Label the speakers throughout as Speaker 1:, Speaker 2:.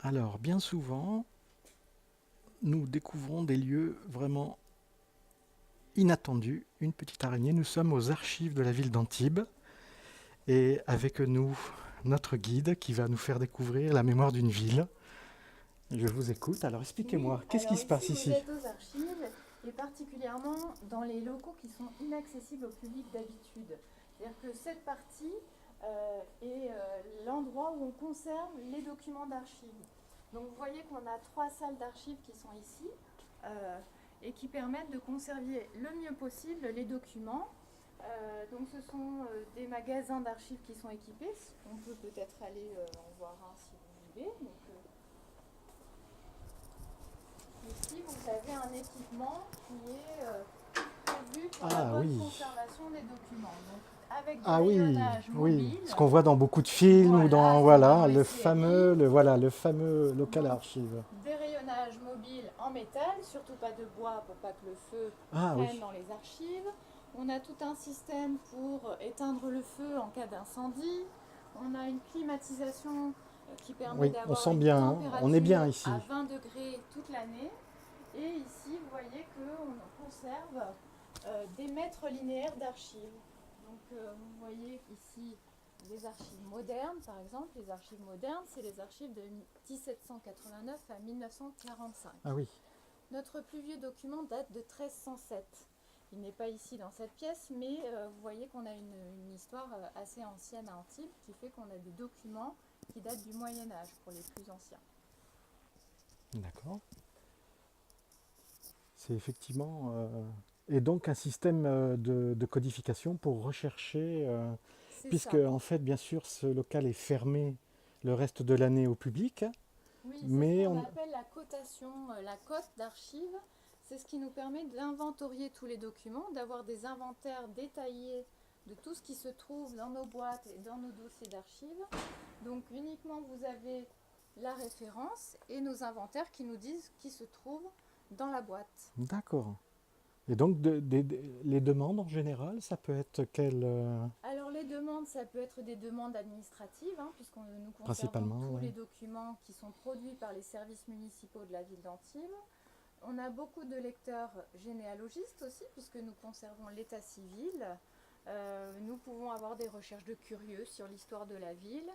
Speaker 1: Alors, bien souvent, nous découvrons des lieux vraiment inattendus. Une petite araignée, nous sommes aux archives de la ville d'Antibes et avec nous, notre guide qui va nous faire découvrir la mémoire d'une ville. Je vous écoute, alors
Speaker 2: Oui,
Speaker 1: expliquez-moi, qu'est-ce qui
Speaker 2: alors
Speaker 1: se
Speaker 2: ici
Speaker 1: passe
Speaker 2: vous
Speaker 1: ici?
Speaker 2: êtes aux archives et particulièrement dans les locaux qui sont inaccessibles au public d'habitude. C'est-à-dire que cette partie est l'endroit où on conserve les documents d'archives. Donc vous voyez qu'on a 3 salles d'archives qui sont ici et qui permettent de conserver le mieux possible les documents. Donc ce sont des magasins d'archives qui sont équipés. On peut peut-être aller en voir un si vous voulez. Donc, ici, vous avez un équipement qui est prévu pour la
Speaker 1: Ah
Speaker 2: bonne
Speaker 1: oui,
Speaker 2: conservation des documents. Donc, avec du
Speaker 1: ah oui,
Speaker 2: rayonnage
Speaker 1: oui,
Speaker 2: mobile,
Speaker 1: ce qu'on voit dans beaucoup de films ou
Speaker 2: voilà,
Speaker 1: dans,
Speaker 2: comme dans
Speaker 1: voilà,
Speaker 2: les séries.
Speaker 1: le fameux local
Speaker 2: Donc,
Speaker 1: archive.
Speaker 2: des rayonnages mobiles en métal, surtout pas de bois pour pas que le feu
Speaker 1: Ah oui,
Speaker 2: prenne dans les archives. On a tout un système pour éteindre le feu en cas d'incendie. On a une climatisation qui permet
Speaker 1: oui, on
Speaker 2: d'avoir
Speaker 1: sent
Speaker 2: une
Speaker 1: bien, hein, on est bien
Speaker 2: température à
Speaker 1: ici.
Speaker 2: 20 degrés toute l'année. Et ici, vous voyez qu'on conserve des mètres linéaires d'archives. Donc, vous voyez ici les archives modernes, par exemple. Les archives modernes, c'est les archives de 1789 à 1945.
Speaker 1: Ah oui,
Speaker 2: Notre plus vieux document date de 1307. Il n'est pas ici dans cette pièce, mais vous voyez qu'on a une histoire assez ancienne à Antibes qui fait qu'on a des documents qui datent du Moyen Âge pour les plus anciens.
Speaker 1: d'accord. C'est effectivement... et donc un système de codification pour rechercher,
Speaker 2: C'est
Speaker 1: puisque
Speaker 2: ça.
Speaker 1: en fait, bien sûr, ce local est fermé le reste de l'année au public,
Speaker 2: Oui, c'est ce
Speaker 1: mais
Speaker 2: qu'on
Speaker 1: on...
Speaker 2: appelle la cotation, la cote d'archives. C'est ce qui nous permet d'inventorier tous les documents, d'avoir des inventaires détaillés de tout ce qui se trouve dans nos boîtes et dans nos dossiers d'archives. Donc uniquement vous avez la référence et nos inventaires qui nous disent ce qui se trouve dans la boîte.
Speaker 1: D'accord. Et donc, les demandes en général, ça peut être quel...
Speaker 2: Alors les demandes, ça peut être des demandes administratives, hein, puisque nous conservons
Speaker 1: principalement,
Speaker 2: tous
Speaker 1: oui.
Speaker 2: les documents qui sont produits par les services municipaux de la ville d'Antibes. On a beaucoup de lecteurs généalogistes aussi, puisque nous conservons l'état civil. Nous pouvons avoir des recherches de curieux sur l'histoire de la ville.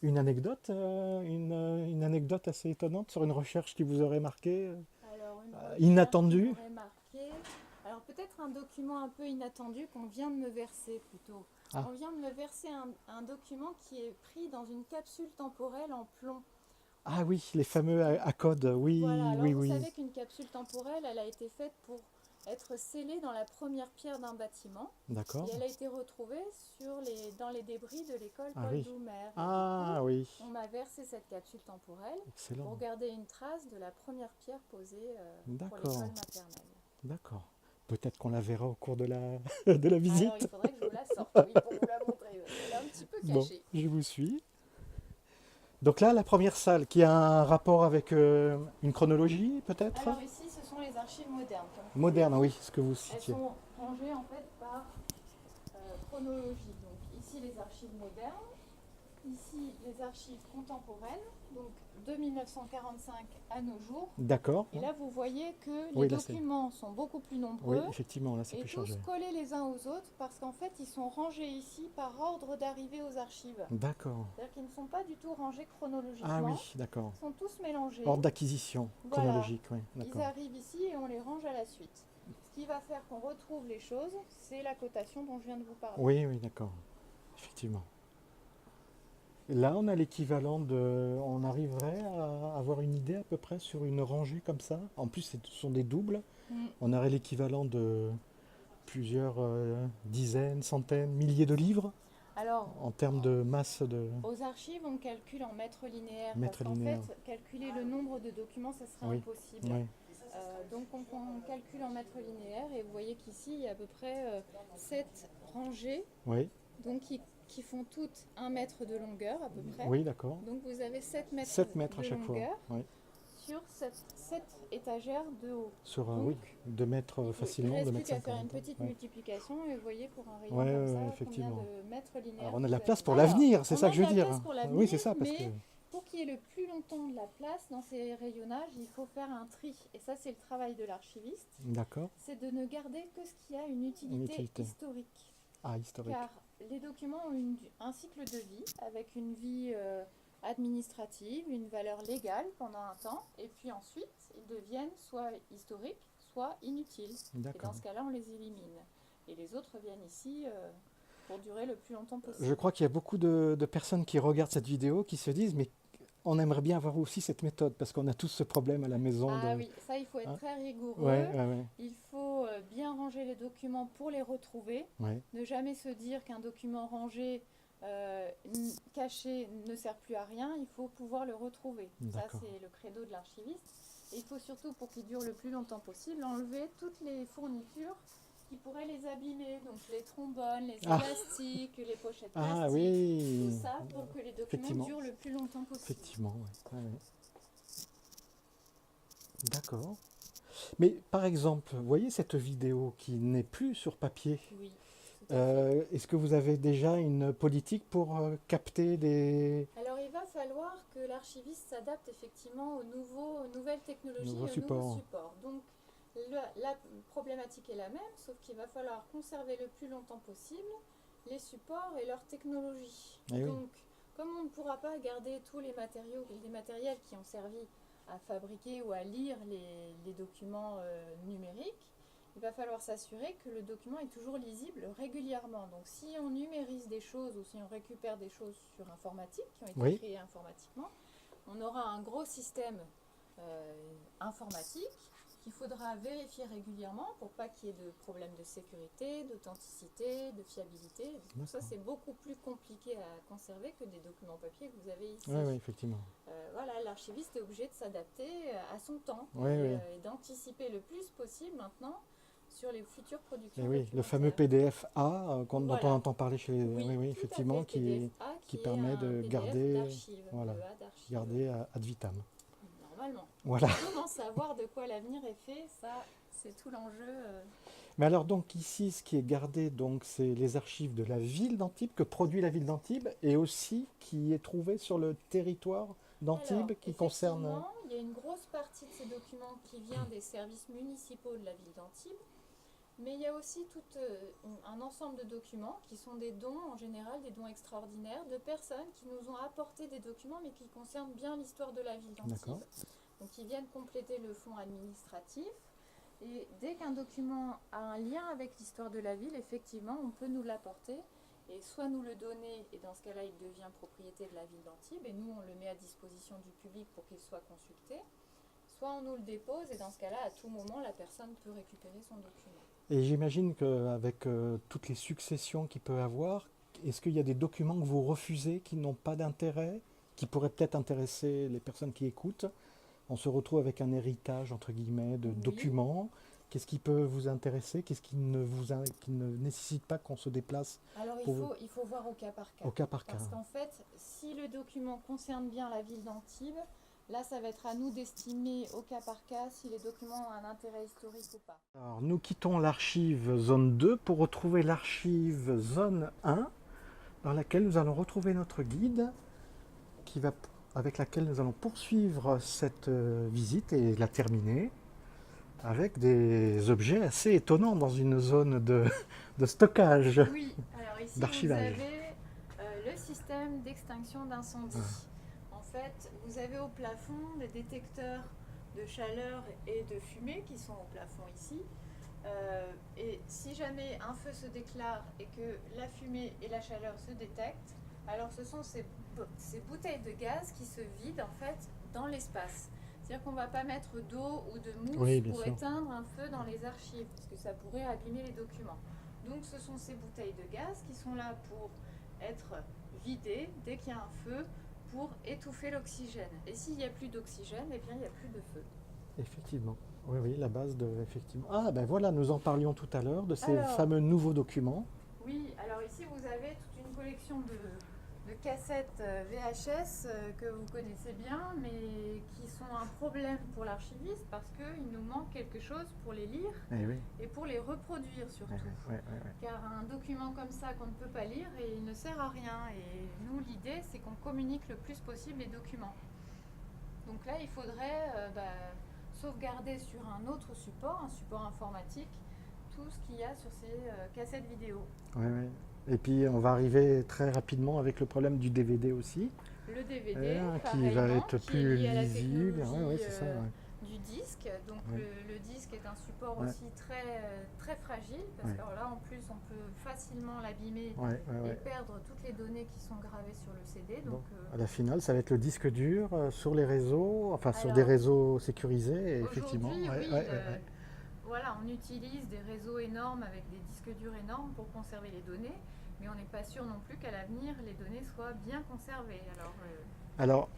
Speaker 1: Une anecdote, une anecdote assez étonnante sur une recherche qui vous aurait marqué,
Speaker 2: Alors, une recherche qui
Speaker 1: inattendue.
Speaker 2: m'aurait marqué. Alors, peut-être un document un peu inattendu qu'on vient de me verser plutôt.
Speaker 1: Ah,
Speaker 2: On vient de me verser un document qui est pris dans une capsule temporelle en plomb.
Speaker 1: ah oui, les fameux à code,
Speaker 2: Voilà,
Speaker 1: oui,
Speaker 2: alors
Speaker 1: oui,
Speaker 2: vous
Speaker 1: oui.
Speaker 2: savez qu'une capsule temporelle, elle a été faite pour être scellée dans la première pierre d'un bâtiment.
Speaker 1: D'accord.
Speaker 2: Et elle a été retrouvée dans les débris de l'école
Speaker 1: Ah
Speaker 2: Paul
Speaker 1: oui.
Speaker 2: Doumer. Et du coup,
Speaker 1: Ah oui.
Speaker 2: on m'a versé cette capsule temporelle pour
Speaker 1: Excellent.
Speaker 2: garder une trace de la première pierre posée pour
Speaker 1: D'accord.
Speaker 2: l'école maternelle.
Speaker 1: D'accord. Peut-être qu'on la verra au cours de de la
Speaker 2: Alors il
Speaker 1: visite.
Speaker 2: faudrait que je vous la sorte, oui, pour vous la montrer, parce qu'elle est un petit peu
Speaker 1: Bon,
Speaker 2: cachée.
Speaker 1: je vous suis. Donc là, la première salle qui a un rapport avec une chronologie, peut-être.
Speaker 2: Alors ici, ce sont les archives modernes, comme je vous ai
Speaker 1: Moderne,
Speaker 2: dit.
Speaker 1: oui, ce que vous
Speaker 2: Elles
Speaker 1: citiez.
Speaker 2: sont rangées en fait par chronologie. Donc ici les archives modernes, ici les archives contemporaines, donc de 1945 à nos jours.
Speaker 1: D'accord.
Speaker 2: Et là vous voyez que les
Speaker 1: Oui, là c'est.
Speaker 2: documents sont beaucoup plus
Speaker 1: Oui,
Speaker 2: nombreux
Speaker 1: effectivement, là c'est
Speaker 2: et
Speaker 1: plus
Speaker 2: tous
Speaker 1: chargé.
Speaker 2: collés les uns aux autres parce qu'en fait ils sont rangés ici par ordre d'arrivée aux archives.
Speaker 1: D'accord.
Speaker 2: C'est-à-dire qu'ils ne sont pas du tout rangés
Speaker 1: Ah
Speaker 2: chronologiquement,
Speaker 1: oui, d'accord.
Speaker 2: ils sont tous mélangés.
Speaker 1: Ordre d'acquisition
Speaker 2: Voilà,
Speaker 1: chronologique, oui,
Speaker 2: ils
Speaker 1: d'accord.
Speaker 2: arrivent ici et on les range à la suite. Ce qui va faire qu'on retrouve les choses, c'est la cotation dont je viens de vous parler.
Speaker 1: Oui, oui, d'accord. Effectivement. Et là, on a l'équivalent de. On arriverait à avoir une idée à peu près sur une rangée comme ça. En plus, ce sont des doubles.
Speaker 2: Mm.
Speaker 1: On aurait l'équivalent de plusieurs dizaines, centaines, milliers de livres
Speaker 2: Alors,
Speaker 1: en termes de masse de
Speaker 2: aux archives, on calcule en mètres linéaires parce
Speaker 1: mètres
Speaker 2: qu'en fait,
Speaker 1: linéaires.
Speaker 2: calculer le nombre de documents, ça serait
Speaker 1: Oui,
Speaker 2: impossible.
Speaker 1: oui,
Speaker 2: Donc, on calcule en mètres linéaires et vous voyez qu'ici, il y a à peu près 7 rangées
Speaker 1: oui,
Speaker 2: donc qui font toutes 1 mètre de longueur à peu près.
Speaker 1: oui, d'accord.
Speaker 2: Donc, vous avez 7 mètres
Speaker 1: 7 mètres à
Speaker 2: de
Speaker 1: chaque fois.
Speaker 2: longueur
Speaker 1: Oui.
Speaker 2: sur 7 étagères de haut.
Speaker 1: Sur,
Speaker 2: Donc,
Speaker 1: oui, 2 mètres
Speaker 2: il
Speaker 1: facilement,
Speaker 2: reste
Speaker 1: 2
Speaker 2: plus
Speaker 1: mètres
Speaker 2: qu'à faire
Speaker 1: 50.
Speaker 2: une petite
Speaker 1: Oui.
Speaker 2: multiplication et vous voyez pour un rayon
Speaker 1: Ouais,
Speaker 2: comme
Speaker 1: ouais,
Speaker 2: ça combien
Speaker 1: effectivement.
Speaker 2: de mètres linéaires
Speaker 1: Alors on a de la
Speaker 2: vous
Speaker 1: place
Speaker 2: avez.
Speaker 1: pour
Speaker 2: Alors,
Speaker 1: l'avenir, c'est
Speaker 2: on
Speaker 1: ça
Speaker 2: a
Speaker 1: que
Speaker 2: de
Speaker 1: je veux
Speaker 2: la
Speaker 1: dire.
Speaker 2: place pour
Speaker 1: Oui,
Speaker 2: l'avenir,
Speaker 1: c'est ça, parce que.
Speaker 2: mais pour qu'il y ait le plus longtemps de la place dans ces rayonnages, il faut faire un tri. Et ça, c'est le travail de l'archiviste.
Speaker 1: D'accord.
Speaker 2: C'est de ne garder que ce qui a une utilité historique.
Speaker 1: Ah, historique.
Speaker 2: Car les documents ont un cycle de vie, avec une vie administrative, une valeur légale pendant un temps, et puis ensuite, ils deviennent soit historiques, soit inutiles. Et dans ce cas-là, on les élimine. Et les autres viennent ici pour durer le plus longtemps possible.
Speaker 1: Je crois qu'il y a beaucoup de personnes qui regardent cette vidéo qui se disent, mais on aimerait bien avoir aussi cette méthode, parce qu'on a tous ce problème à la maison.
Speaker 2: Ah oui, ça, il faut être très rigoureux.
Speaker 1: Ouais.
Speaker 2: Il faut bien ranger les documents pour les retrouver. Ne jamais se dire qu'un document rangé, caché, ne sert plus à rien. Il faut pouvoir le retrouver. Ça, c'est le credo de l'archiviste. Et il faut surtout, pour qu'il dure le plus longtemps possible, enlever toutes les fournitures qui pourraient les abîmer. Donc les trombones, les élastiques, les pochettes plastiques, tout ça pour que les documents durent le plus longtemps possible.
Speaker 1: Effectivement, ouais. D'accord. Mais par exemple, vous voyez cette vidéo qui n'est plus sur papier.
Speaker 2: Oui.
Speaker 1: Est-ce que vous avez déjà une politique pour capter des...
Speaker 2: Alors il va falloir que l'archiviste s'adapte effectivement aux nouvelles technologies et aux nouveaux supports. Donc la problématique est la même, sauf qu'il va falloir conserver le plus longtemps possible les supports et leurs technologies. Donc comme on ne pourra pas garder tous les matériels qui ont servi à fabriquer ou à lire les documents numériques, il va falloir s'assurer que le document est toujours lisible régulièrement. Donc si on numérise des choses ou si on récupère des choses sur informatique, qui ont été créées informatiquement, on aura un gros système informatique qu'il faudra vérifier régulièrement pour pas qu'il y ait de problèmes de sécurité, d'authenticité, de fiabilité. Donc ça, c'est beaucoup plus compliqué à conserver que des documents papier que vous avez ici.
Speaker 1: Oui, effectivement.
Speaker 2: Voilà, l'archiviste est obligé de s'adapter à son temps
Speaker 1: et
Speaker 2: d'anticiper le plus possible maintenant sur les futures productions.
Speaker 1: Et oui, le fameux PDF A dont on entend parler chez les... effectivement, qui permet de garder, garder ad vitam.
Speaker 2: Normalement.
Speaker 1: Voilà.
Speaker 2: Comment savoir de quoi l'avenir est fait, ça, c'est tout l'enjeu.
Speaker 1: Mais alors donc ici, ce qui est gardé, donc, c'est les archives de la ville d'Antibes, que produit la ville d'Antibes, et aussi qui est trouvé sur le territoire d'Antibes, qui concerne...
Speaker 2: Il y a une grosse partie de ces documents qui vient des services municipaux de la ville d'Antibes, mais il y a aussi tout un ensemble de documents qui sont des dons, en général des dons extraordinaires, de personnes qui nous ont apporté des documents, mais qui concernent bien l'histoire de la ville d'Antibes. Donc ils viennent compléter le fonds administratif. Et dès qu'un document a un lien avec l'histoire de la ville, effectivement, on peut nous l'apporter et soit nous le donner, et dans ce cas-là, il devient propriété de la ville d'Antibes, et nous, on le met à disposition du public pour qu'il soit consulté, soit on nous le dépose, et dans ce cas-là, à tout moment, la personne peut récupérer son document.
Speaker 1: Et j'imagine qu'avec toutes les successions qu'il peut avoir, est-ce qu'il y a des documents que vous refusez qui n'ont pas d'intérêt, qui pourraient peut-être intéresser les personnes qui écoutent? On se retrouve avec un héritage, entre guillemets, de documents. Qu'est-ce qui peut vous intéresser? Qu'est-ce qui ne nécessite pas qu'on se déplace?
Speaker 2: Alors il faut voir au cas par cas.
Speaker 1: Au cas par cas.
Speaker 2: Parce qu'en fait, si le document concerne bien la ville d'Antibes, là ça va être à nous d'estimer au cas par cas si les documents ont un intérêt historique ou pas.
Speaker 1: Alors nous quittons l'archive zone 2 pour retrouver l'archive zone 1, dans laquelle nous allons retrouver notre guide, avec laquelle nous allons poursuivre cette visite et la terminer, avec des objets assez étonnants dans une zone de stockage,
Speaker 2: oui, alors ici
Speaker 1: d'archivage.
Speaker 2: Vous avez le système d'extinction d'incendie. En fait, vous avez au plafond des détecteurs de chaleur et de fumée qui sont au plafond ici. Et si jamais un feu se déclare et que la fumée et la chaleur se détectent, alors ce sont ces bouteilles de gaz qui se vident en fait dans l'espace. C'est-à-dire qu'on ne va pas mettre d'eau ou de mousse pour éteindre un feu dans les archives, parce que ça pourrait abîmer les documents. Donc ce sont ces bouteilles de gaz qui sont là pour être vidées dès qu'il y a un feu, pour étouffer l'oxygène. Et s'il n'y a plus d'oxygène, eh bien il n'y a plus de feu.
Speaker 1: Effectivement. Oui, la base de... Effectivement. Ah ben voilà, nous en parlions tout à l'heure, de ces fameux nouveaux documents.
Speaker 2: Oui, alors ici vous avez toute une collection de cassettes VHS que vous connaissez bien, mais qui sont un problème pour l'archiviste parce qu'il nous manque quelque chose pour les lire
Speaker 1: Eh oui.
Speaker 2: et pour les reproduire surtout.
Speaker 1: Ouais, ouais, ouais.
Speaker 2: Car un document comme ça qu'on ne peut pas lire, il ne sert à rien. Et nous, l'idée, c'est qu'on communique le plus possible les documents. Donc là, il faudrait sauvegarder sur un autre support, un support informatique, tout ce qu'il y a sur ces cassettes vidéo.
Speaker 1: Ouais, ouais. Et puis on va arriver très rapidement avec le problème du DVD aussi,
Speaker 2: Le DVD,
Speaker 1: qui va
Speaker 2: pareillement,
Speaker 1: être
Speaker 2: qui est
Speaker 1: plus
Speaker 2: lié à la
Speaker 1: lisible.
Speaker 2: technologie,
Speaker 1: Ouais, c'est ça. Ouais.
Speaker 2: du disque. Donc
Speaker 1: Ouais.
Speaker 2: le disque est un support
Speaker 1: Ouais.
Speaker 2: aussi très fragile, parce
Speaker 1: Ouais.
Speaker 2: que là en plus on peut facilement l'abîmer
Speaker 1: Ouais, ouais,
Speaker 2: et
Speaker 1: ouais.
Speaker 2: perdre toutes les données qui sont gravées sur le CD.
Speaker 1: Donc,
Speaker 2: Donc
Speaker 1: à la finale, ça va être le disque dur sur les réseaux, enfin sur
Speaker 2: Alors,
Speaker 1: des réseaux sécurisés, et effectivement.
Speaker 2: aujourd'hui,
Speaker 1: Ouais,
Speaker 2: oui,
Speaker 1: ouais, ouais.
Speaker 2: voilà, on utilise des réseaux énormes avec des disques durs énormes pour conserver les données, mais on n'est pas sûr non plus qu'à l'avenir les données soient bien conservées.
Speaker 1: Alors,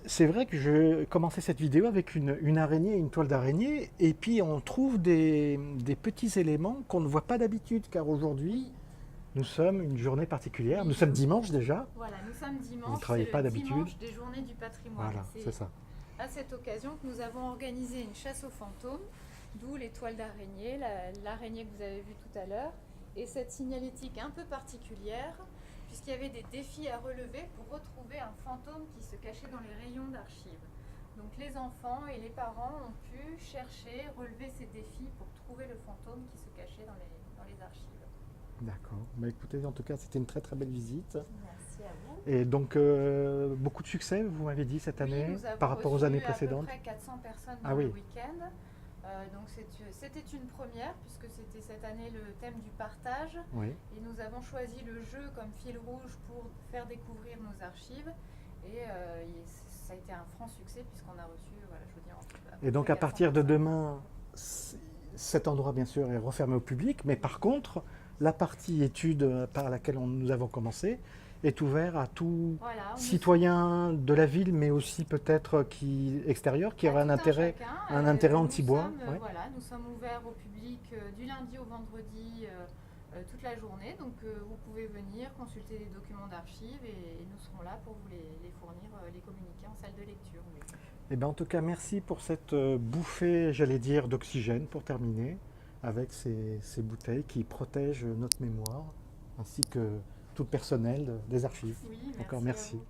Speaker 1: c'est vrai que je commençais cette vidéo avec une araignée et une toile d'araignée, et puis on trouve des petits éléments qu'on ne voit pas d'habitude, car aujourd'hui,
Speaker 2: Oui,
Speaker 1: nous sommes une journée particulière.
Speaker 2: Oui.
Speaker 1: Nous sommes dimanche déjà.
Speaker 2: voilà, nous sommes
Speaker 1: Vous
Speaker 2: dimanche,
Speaker 1: ne travaillez
Speaker 2: c'est
Speaker 1: pas
Speaker 2: le
Speaker 1: d'habitude.
Speaker 2: dimanche des journées du patrimoine.
Speaker 1: Voilà, c'est ça.
Speaker 2: À cette occasion que nous avons organisé une chasse aux fantômes, d'où les toiles d'araignée, l'araignée que vous avez vue tout à l'heure, et cette signalétique un peu particulière, puisqu'il y avait des défis à relever pour retrouver un fantôme qui se cachait dans les rayons d'archives. Donc les enfants et les parents ont pu chercher, relever ces défis pour trouver le fantôme qui se cachait dans les archives.
Speaker 1: D'accord. Bah, écoutez, en tout cas, c'était une très très belle visite.
Speaker 2: Merci à vous.
Speaker 1: Et donc, beaucoup de succès, vous m'avez dit, cette année,
Speaker 2: Oui, nous avons
Speaker 1: par rapport aux
Speaker 2: reçu
Speaker 1: années précédentes.
Speaker 2: à peu près 400 personnes
Speaker 1: Ah
Speaker 2: dans
Speaker 1: oui.
Speaker 2: le week-end. Donc c'était une première puisque c'était cette année le thème du partage
Speaker 1: Oui.
Speaker 2: et nous avons choisi le jeu comme fil rouge pour faire découvrir nos archives et ça a été un franc succès puisqu'on a reçu, voilà, je vous dis,
Speaker 1: Et donc, à
Speaker 2: 400
Speaker 1: partir de
Speaker 2: personnes.
Speaker 1: demain, cet endroit, bien sûr, est refermé au public, mais par contre, la partie étude par laquelle nous avons commencé est ouverte à tout
Speaker 2: Voilà,
Speaker 1: citoyen de la ville, mais aussi peut-être extérieur, qui aurait un intérêt anti-bois. Ouais.
Speaker 2: Voilà, nous sommes ouverts au public du lundi au vendredi toute la journée, donc vous pouvez venir consulter les documents d'archives et nous serons là pour vous les fournir, les communiquer en salle de lecture. Oui.
Speaker 1: Eh bien, en tout cas, merci pour cette bouffée, j'allais dire, d'oxygène pour terminer, avec ces bouteilles qui protègent notre mémoire, ainsi que tout le personnel des archives.
Speaker 2: Oui,
Speaker 1: Encore
Speaker 2: merci.
Speaker 1: merci.
Speaker 2: À vous.